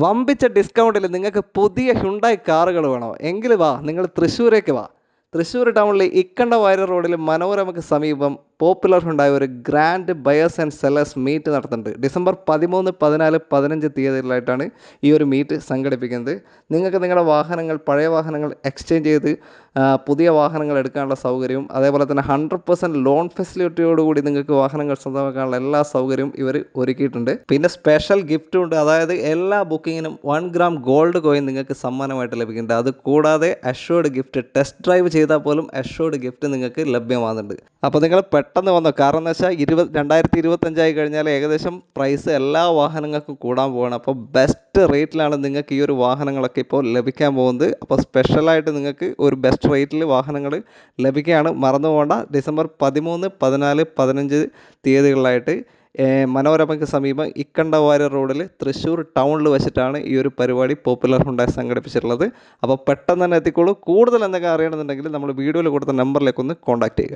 വമ്പിച്ച ഡിസ്കൗണ്ടിൽ നിങ്ങൾക്ക് പുതിയ ഹ്യുണ്ടായി കാറുകൾ വേണോ എങ്കിൽ വാ, നിങ്ങൾ തൃശ്ശൂരേക്ക് വാ. തൃശ്ശൂർ ടൗണിൽ ഇക്കണ്ടവാര്യർ റോഡിൽ മനോരമയ്ക്ക് സമീപം പോപ്പുലർ ഹ്യുണ്ടായി ഒരു grand buyers and sellers meet നടത്തുന്നുണ്ട്. ഡിസംബർ 13, 14, 15 തീയതികളിലായിട്ടാണ് ഈ ഒരു മീറ്റ് സംഘടിപ്പിക്കുന്നത്. നിങ്ങൾക്ക് നിങ്ങളുടെ വാഹനങ്ങൾ, പഴയ വാഹനങ്ങൾ എക്സ്ചേഞ്ച് ചെയ്ത് പുതിയ വാഹനങ്ങൾ എടുക്കാനുള്ള സൗകര്യവും അതേപോലെ തന്നെ 100% ലോൺ ഫെസിലിറ്റിയോടുകൂടി നിങ്ങൾക്ക് വാഹനങ്ങൾ സ്വന്തമാക്കാനുള്ള എല്ലാ സൗകര്യവും ഇവർ ഒരുക്കിയിട്ടുണ്ട്. പിന്നെ സ്പെഷ്യൽ ഗിഫ്റ്റും ഉണ്ട്. അതായത് എല്ലാ ബുക്കിങ്ങിനും 1 ഗ്രാം ഗോൾഡ് കോയിൻ നിങ്ങൾക്ക് സമ്മാനമായിട്ട് ലഭിക്കുന്നുണ്ട്. അത് കൂടാതെ അഷ്വേർഡ് ഗിഫ്റ്റ്, ടെസ്റ്റ് ഡ്രൈവ് ചെയ്താൽ പോലും അഷ്വേർഡ് ഗിഫ്റ്റ് നിങ്ങൾക്ക് ലഭ്യമാകുന്നുണ്ട്. അപ്പോൾ നിങ്ങൾ പെട്ടെന്ന് വന്നോ. കാരണം എന്ന് വെച്ചാൽ 2025 കഴിഞ്ഞാൽ ഏകദേശം പ്രൈസ് എല്ലാ വാഹനങ്ങൾക്കും കൂടാൻ പോവുകയാണ്. അപ്പോൾ ബെസ്റ്റ് റേറ്റിലാണ് നിങ്ങൾക്ക് ഈ ഒരു വാഹനങ്ങളൊക്കെ ഇപ്പോൾ ലഭിക്കാൻ പോകുന്നത്. അപ്പോൾ സ്പെഷ്യലായിട്ട് നിങ്ങൾക്ക് ഒരു ബെസ്റ്റ് റേറ്റിൽ വാഹനങ്ങൾ ലഭിക്കുകയാണ്. മറന്നു പോകേണ്ട. ഡിസംബർ 13, 14, 15 തീയതികളിലായിട്ട് മനോരമയ്ക്ക് സമീപം ഇക്കണ്ടവാര്യർ റോഡിൽ തൃശ്ശൂർ ടൗണിൽ വെച്ചിട്ടാണ് ഈ ഒരു പരിപാടി പോപ്പുലർ ഹ്യുണ്ടായി സംഘടിപ്പിച്ചിട്ടുള്ളത്. അപ്പോൾ പെട്ടെന്ന് തന്നെ എത്തിക്കോളൂ. കൂടുതൽ എന്തൊക്കെ അറിയണമെന്നുണ്ടെങ്കിൽ നമ്മൾ വീഡിയോയിൽ കൊടുത്ത നമ്പറിലേക്കൊന്ന് കോൺടാക്ട് ചെയ്യുക.